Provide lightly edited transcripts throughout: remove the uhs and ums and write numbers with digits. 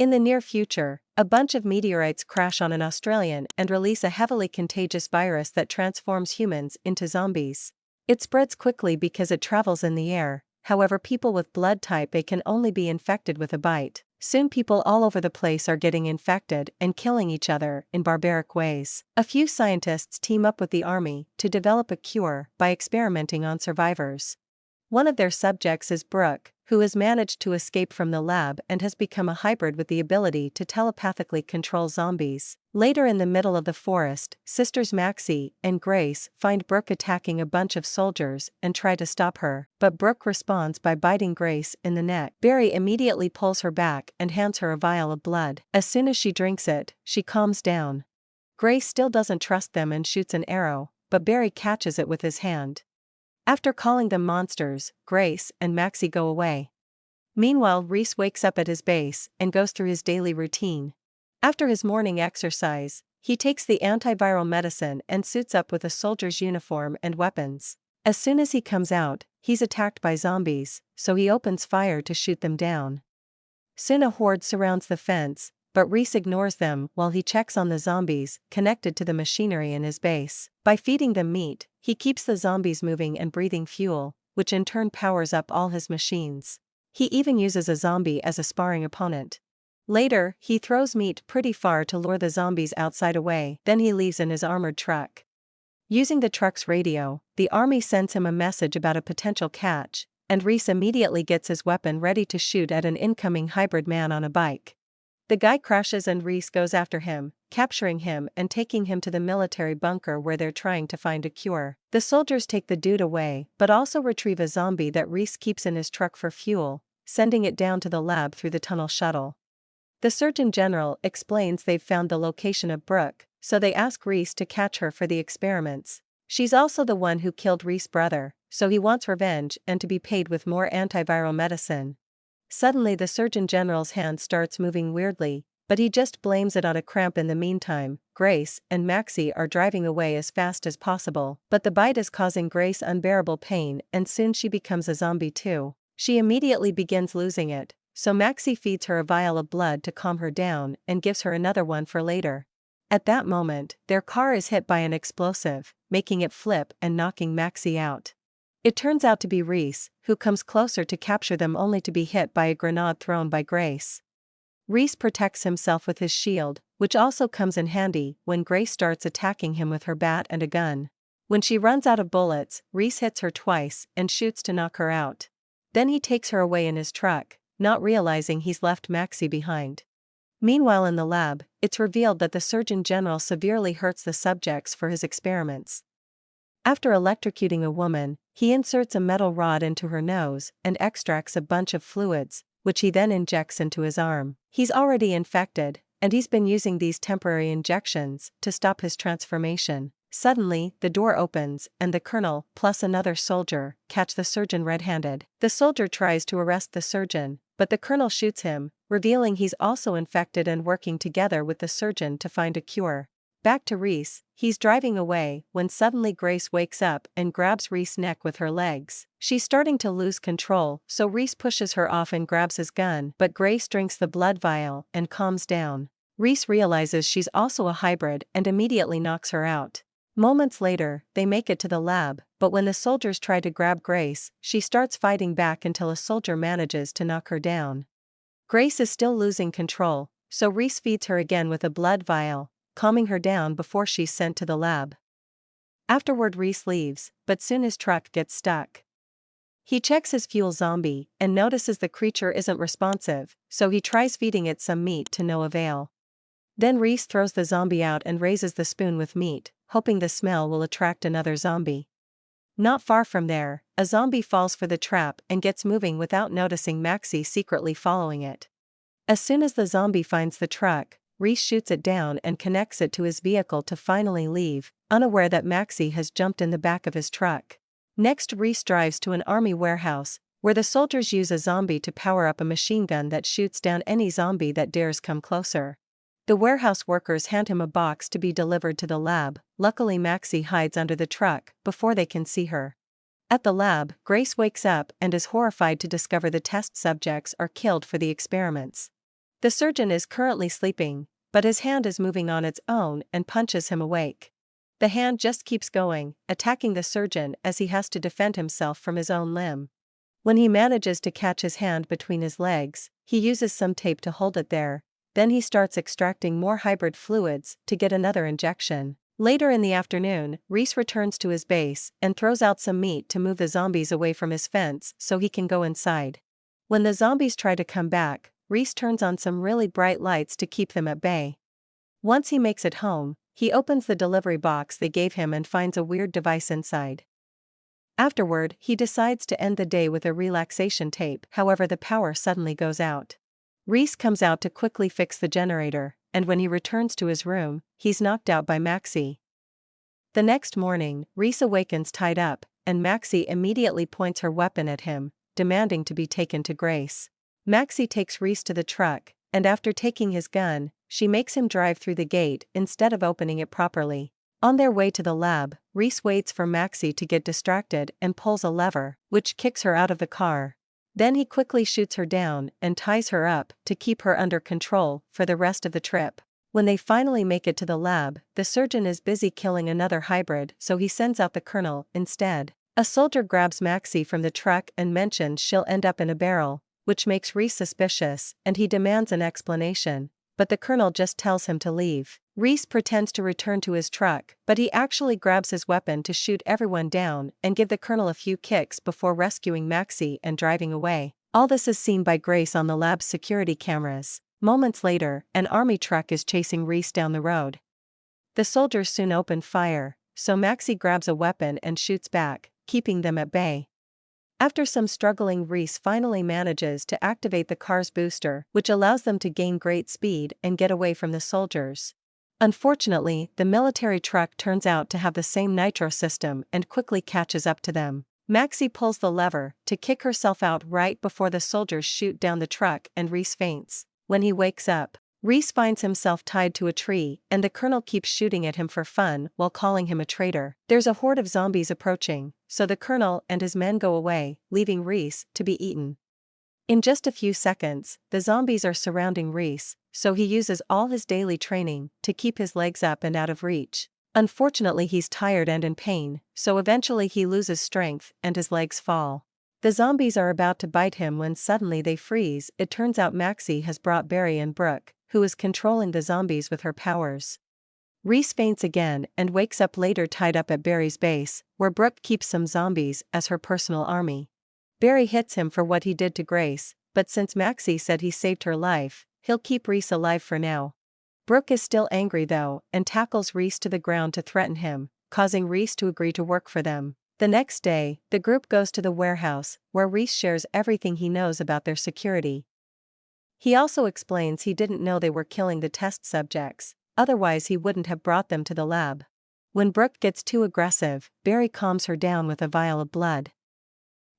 In the near future, a bunch of meteorites crash on an Australian and release a heavily contagious virus that transforms humans into zombies. It spreads quickly because it travels in the air, however people with blood type A can only be infected with a bite. Soon people all over the place are getting infected and killing each other in barbaric ways. A few scientists team up with the army to develop a cure by experimenting on survivors. One of their subjects is Brooke, who has managed to escape from the lab and has become a hybrid with the ability to telepathically control zombies. Later in the middle of the forest, sisters Maxie and Grace find Brooke attacking a bunch of soldiers and try to stop her, but Brooke responds by biting Grace in the neck. Barry immediately pulls her back and hands her a vial of blood. As soon as she drinks it, she calms down. Grace still doesn't trust them and shoots an arrow, but Barry catches it with his hand. After calling them monsters, Grace and Maxie go away. Meanwhile, Reese wakes up at his base and goes through his daily routine. After his morning exercise, he takes the antiviral medicine and suits up with a soldier's uniform and weapons. As soon as he comes out, he's attacked by zombies, so he opens fire to shoot them down. Soon a horde surrounds the fence, but Reese ignores them while he checks on the zombies connected to the machinery in his base. By feeding them meat, he keeps the zombies moving and breathing fuel, which in turn powers up all his machines. He even uses a zombie as a sparring opponent. Later, he throws meat pretty far to lure the zombies outside away, then he leaves in his armored truck. Using the truck's radio, the army sends him a message about a potential catch, and Reese immediately gets his weapon ready to shoot at an incoming hybrid man on a bike. The guy crashes and Reese goes after him, capturing him and taking him to the military bunker where they're trying to find a cure. The soldiers take the dude away but also retrieve a zombie that Reese keeps in his truck for fuel, sending it down to the lab through the tunnel shuttle. The Surgeon General explains they've found the location of Brooke, so they ask Reese to catch her for the experiments. She's also the one who killed Reese's brother, so he wants revenge and to be paid with more antiviral medicine. Suddenly the Surgeon General's hand starts moving weirdly, but he just blames it on a cramp. In the meantime, Grace and Maxie are driving away as fast as possible, but the bite is causing Grace unbearable pain and soon she becomes a zombie too. She immediately begins losing it, so Maxie feeds her a vial of blood to calm her down and gives her another one for later. At that moment, their car is hit by an explosive, making it flip and knocking Maxie out. It turns out to be Reese, who comes closer to capture them only to be hit by a grenade thrown by Grace. Reese protects himself with his shield, which also comes in handy when Grace starts attacking him with her bat and a gun. When she runs out of bullets, Reese hits her twice and shoots to knock her out. Then he takes her away in his truck, not realizing he's left Maxie behind. Meanwhile in the lab, it's revealed that the Surgeon General severely hurts the subjects for his experiments. After electrocuting a woman, he inserts a metal rod into her nose and extracts a bunch of fluids, which he then injects into his arm. He's already infected, and he's been using these temporary injections to stop his transformation. Suddenly, the door opens and the colonel, plus another soldier, catch the surgeon red-handed. The soldier tries to arrest the surgeon, but the colonel shoots him, revealing he's also infected and working together with the surgeon to find a cure. Back to Reese, he's driving away when suddenly Grace wakes up and grabs Reese's neck with her legs. She's starting to lose control, so Reese pushes her off and grabs his gun, but Grace drinks the blood vial and calms down. Reese realizes she's also a hybrid and immediately knocks her out. Moments later, they make it to the lab, but when the soldiers try to grab Grace, she starts fighting back until a soldier manages to knock her down. Grace is still losing control, so Reese feeds her again with a blood vial, calming her down before she's sent to the lab. Afterward Reese leaves, but soon his truck gets stuck. He checks his fuel zombie and notices the creature isn't responsive, so he tries feeding it some meat to no avail. Then Reese throws the zombie out and raises the spoon with meat, hoping the smell will attract another zombie. Not far from there, a zombie falls for the trap and gets moving without noticing Maxie secretly following it. As soon as the zombie finds the truck, Reese shoots it down and connects it to his vehicle to finally leave, unaware that Maxie has jumped in the back of his truck. Next Reese drives to an army warehouse, where the soldiers use a zombie to power up a machine gun that shoots down any zombie that dares come closer. The warehouse workers hand him a box to be delivered to the lab. Luckily Maxie hides under the truck before they can see her. At the lab, Grace wakes up and is horrified to discover the test subjects are killed for the experiments. The surgeon is currently sleeping, but his hand is moving on its own and punches him awake. The hand just keeps going, attacking the surgeon as he has to defend himself from his own limb. When he manages to catch his hand between his legs, he uses some tape to hold it there, then he starts extracting more hybrid fluids to get another injection. Later in the afternoon, Reese returns to his base and throws out some meat to move the zombies away from his fence so he can go inside. When the zombies try to come back, Reese turns on some really bright lights to keep them at bay. Once he makes it home, he opens the delivery box they gave him and finds a weird device inside. Afterward, he decides to end the day with a relaxation tape, however the power suddenly goes out. Reese comes out to quickly fix the generator, and when he returns to his room, he's knocked out by Maxie. The next morning, Reese awakens tied up, and Maxie immediately points her weapon at him, demanding to be taken to Grace. Maxie takes Reese to the truck, and after taking his gun, she makes him drive through the gate instead of opening it properly. On their way to the lab, Reese waits for Maxie to get distracted and pulls a lever, which kicks her out of the car. Then he quickly shoots her down and ties her up to keep her under control for the rest of the trip. When they finally make it to the lab, the surgeon is busy killing another hybrid, so he sends out the colonel instead. A soldier grabs Maxie from the truck and mentions she'll end up in a barrel, which makes Reese suspicious, and he demands an explanation, but the colonel just tells him to leave. Reese pretends to return to his truck, but he actually grabs his weapon to shoot everyone down and give the colonel a few kicks before rescuing Maxie and driving away. All this is seen by Grace on the lab's security cameras. Moments later, an army truck is chasing Reese down the road. The soldiers soon open fire, so Maxie grabs a weapon and shoots back, keeping them at bay. After some struggling, Reese finally manages to activate the car's booster, which allows them to gain great speed and get away from the soldiers. Unfortunately, the military truck turns out to have the same nitro system and quickly catches up to them. Maxie pulls the lever to kick herself out right before the soldiers shoot down the truck and Reese faints. When he wakes up, Reese finds himself tied to a tree, and the colonel keeps shooting at him for fun while calling him a traitor. There's a horde of zombies approaching, so the colonel and his men go away, leaving Reese to be eaten. In just a few seconds, the zombies are surrounding Reese, so he uses all his daily training to keep his legs up and out of reach. Unfortunately, he's tired and in pain, so eventually he loses strength and his legs fall. The zombies are about to bite him when suddenly they freeze. It turns out Maxie has brought Barry and Brooke, who is controlling the zombies with her powers. Reese faints again and wakes up later tied up at Barry's base, where Brooke keeps some zombies as her personal army. Barry hits him for what he did to Grace, but since Maxie said he saved her life, he'll keep Reese alive for now. Brooke is still angry though, and tackles Reese to the ground to threaten him, causing Reese to agree to work for them. The next day, the group goes to the warehouse, where Reese shares everything he knows about their security. He also explains he didn't know they were killing the test subjects, otherwise he wouldn't have brought them to the lab. When Brooke gets too aggressive, Barry calms her down with a vial of blood.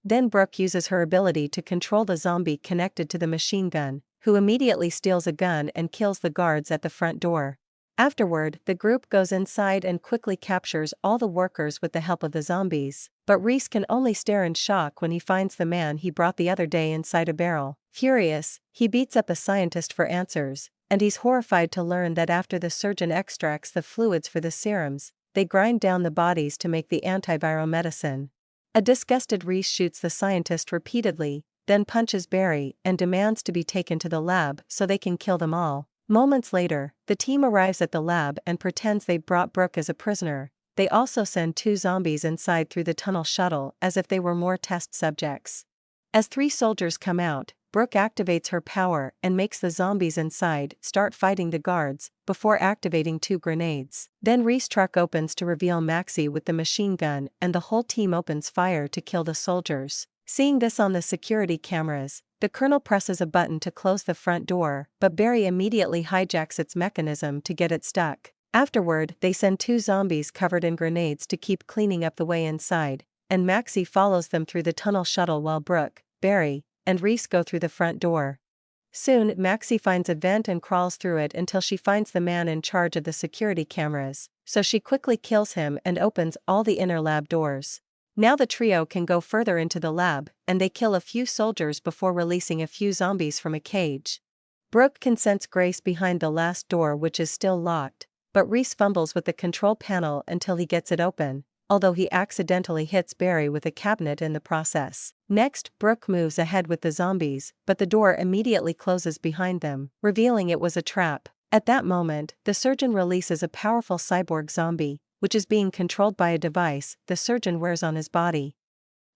Then Brooke uses her ability to control the zombie connected to the machine gun, who immediately steals a gun and kills the guards at the front door. Afterward, the group goes inside and quickly captures all the workers with the help of the zombies, but Reese can only stare in shock when he finds the man he brought the other day inside a barrel. Furious, he beats up a scientist for answers, and he's horrified to learn that after the surgeon extracts the fluids for the serums, they grind down the bodies to make the antiviral medicine. A disgusted Reese shoots the scientist repeatedly, then punches Barry and demands to be taken to the lab so they can kill them all. Moments later, the team arrives at the lab and pretends they've brought Brooke as a prisoner. They also send 2 zombies inside through the tunnel shuttle as if they were more test subjects. As 3 soldiers come out, Brooke activates her power and makes the zombies inside start fighting the guards, before activating 2 grenades. Then Reese's truck opens to reveal Maxie with the machine gun and the whole team opens fire to kill the soldiers. Seeing this on the security cameras, the colonel presses a button to close the front door, but Barry immediately hijacks its mechanism to get it stuck. Afterward, they send 2 zombies covered in grenades to keep cleaning up the way inside, and Maxie follows them through the tunnel shuttle while Brooke, Barry, and Reese go through the front door. Soon, Maxie finds a vent and crawls through it until she finds the man in charge of the security cameras, so she quickly kills him and opens all the inner lab doors. Now the trio can go further into the lab, and they kill a few soldiers before releasing a few zombies from a cage. Brooke can sense Grace behind the last door, which is still locked, but Reese fumbles with the control panel until he gets it open, although he accidentally hits Barry with a cabinet in the process. Next, Brooke moves ahead with the zombies, but the door immediately closes behind them, revealing it was a trap. At that moment, the surgeon releases a powerful cyborg zombie, which is being controlled by a device the surgeon wears on his body.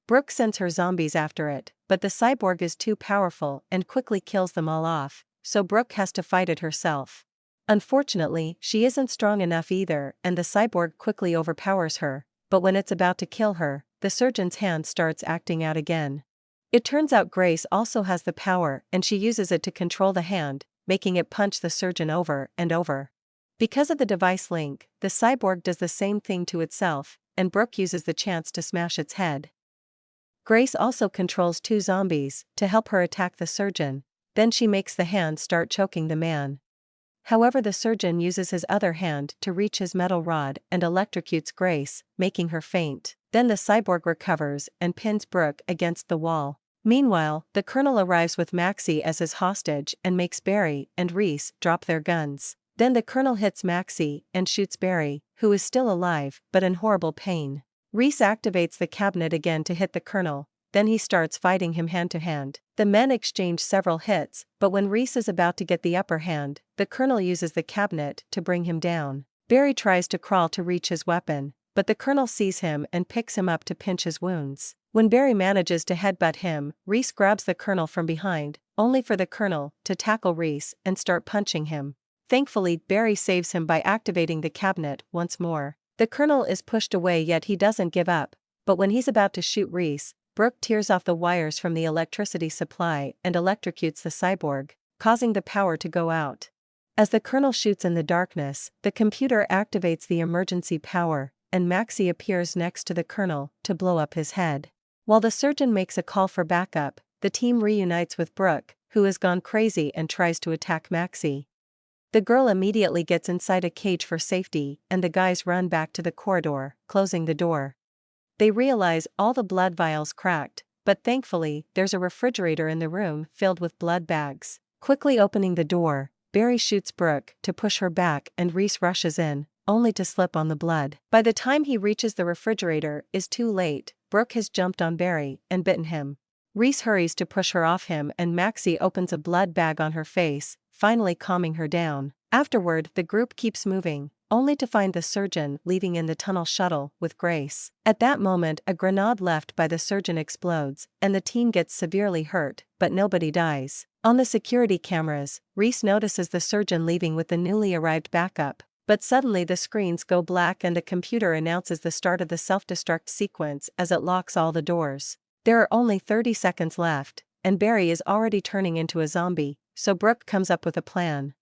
Brooke sends her zombies after it, but the cyborg is too powerful and quickly kills them all off, so Brooke has to fight it herself. Unfortunately, she isn't strong enough either, and the cyborg quickly overpowers her, but when it's about to kill her, the surgeon's hand starts acting out again. It turns out Grace also has the power, and she uses it to control the hand, making it punch the surgeon over and over. Because of the device link, the cyborg does the same thing to itself, and Brooke uses the chance to smash its head. Grace also controls 2 zombies to help her attack the surgeon, then she makes the hand start choking the man. However, the surgeon uses his other hand to reach his metal rod and electrocutes Grace, making her faint. Then the cyborg recovers and pins Brooke against the wall. Meanwhile, the colonel arrives with Maxie as his hostage and makes Barry and Reese drop their guns. Then the colonel hits Maxie and shoots Barry, who is still alive but in horrible pain. Reese activates the cabinet again to hit the colonel, then he starts fighting him hand to hand. The men exchange several hits, but when Reese is about to get the upper hand, the colonel uses the cabinet to bring him down. Barry tries to crawl to reach his weapon, but the colonel sees him and picks him up to pinch his wounds. When Barry manages to headbutt him, Reese grabs the colonel from behind, only for the colonel to tackle Reese and start punching him. Thankfully, Barry saves him by activating the cabinet once more. The colonel is pushed away, yet he doesn't give up, but when he's about to shoot Reese, Brooke tears off the wires from the electricity supply and electrocutes the cyborg, causing the power to go out. As the colonel shoots in the darkness, the computer activates the emergency power, and Maxie appears next to the colonel to blow up his head. While the surgeon makes a call for backup, the team reunites with Brooke, who has gone crazy and tries to attack Maxie. The girl immediately gets inside a cage for safety, and the guys run back to the corridor, closing the door. They realize all the blood vials cracked, but thankfully, there's a refrigerator in the room filled with blood bags. Quickly opening the door, Barry shoots Brooke to push her back and Reese rushes in, only to slip on the blood. By the time he reaches the refrigerator, it's too late. Brooke has jumped on Barry and bitten him. Reese hurries to push her off him and Maxie opens a blood bag on her face, finally calming her down. Afterward, the group keeps moving, only to find the surgeon leaving in the tunnel shuttle with Grace. At that moment, a grenade left by the surgeon explodes, and the team gets severely hurt, but nobody dies. On the security cameras, Reese notices the surgeon leaving with the newly arrived backup, but suddenly the screens go black and the computer announces the start of the self-destruct sequence as it locks all the doors. There are only 30 seconds left, and Barry is already turning into a zombie, so Brooke comes up with a plan.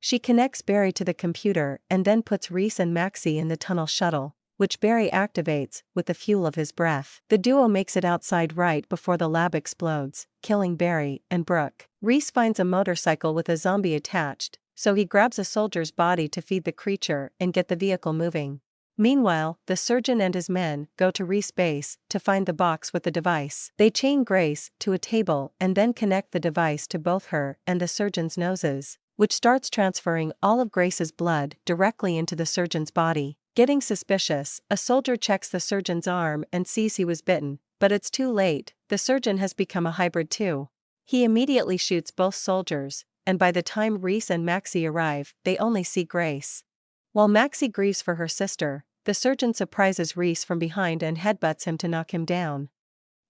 She connects Barry to the computer and then puts Reese and Maxie in the tunnel shuttle, which Barry activates with the fuel of his breath. The duo makes it outside right before the lab explodes, killing Barry and Brooke. Reese finds a motorcycle with a zombie attached, so he grabs a soldier's body to feed the creature and get the vehicle moving. Meanwhile, the surgeon and his men go to Reese base to find the box with the device. They chain Grace to a table and then connect the device to both her and the surgeon's noses, which starts transferring all of Grace's blood directly into the surgeon's body. Getting suspicious, a soldier checks the surgeon's arm and sees he was bitten, but it's too late. The surgeon has become a hybrid too. He immediately shoots both soldiers, and by the time Reese and Maxie arrive, they only see Grace. While Maxie grieves for her sister, the surgeon surprises Reese from behind and headbutts him to knock him down.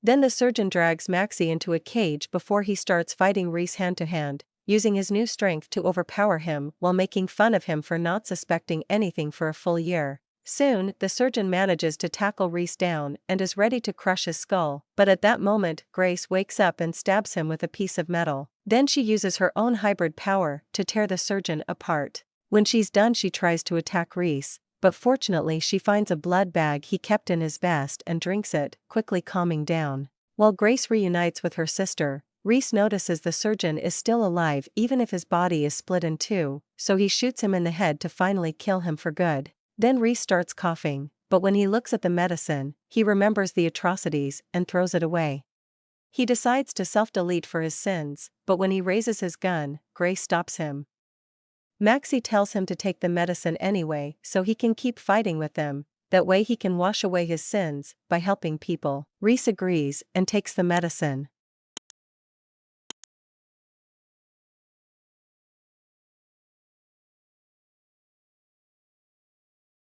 Then the surgeon drags Maxie into a cage before he starts fighting Reese hand to hand, using his new strength to overpower him while making fun of him for not suspecting anything for a full year. Soon, the surgeon manages to tackle Reese down and is ready to crush his skull, but at that moment, Grace wakes up and stabs him with a piece of metal. Then she uses her own hybrid power to tear the surgeon apart. When she's done, she tries to attack Reese, but fortunately she finds a blood bag he kept in his vest and drinks it, quickly calming down. While Grace reunites with her sister, Reese notices the surgeon is still alive even if his body is split in two, so he shoots him in the head to finally kill him for good. Then Reese starts coughing, but when he looks at the medicine, he remembers the atrocities and throws it away. He decides to self-delete for his sins, but when he raises his gun, Gray stops him. Maxie tells him to take the medicine anyway so he can keep fighting with them, that way he can wash away his sins by helping people. Reese agrees and takes the medicine.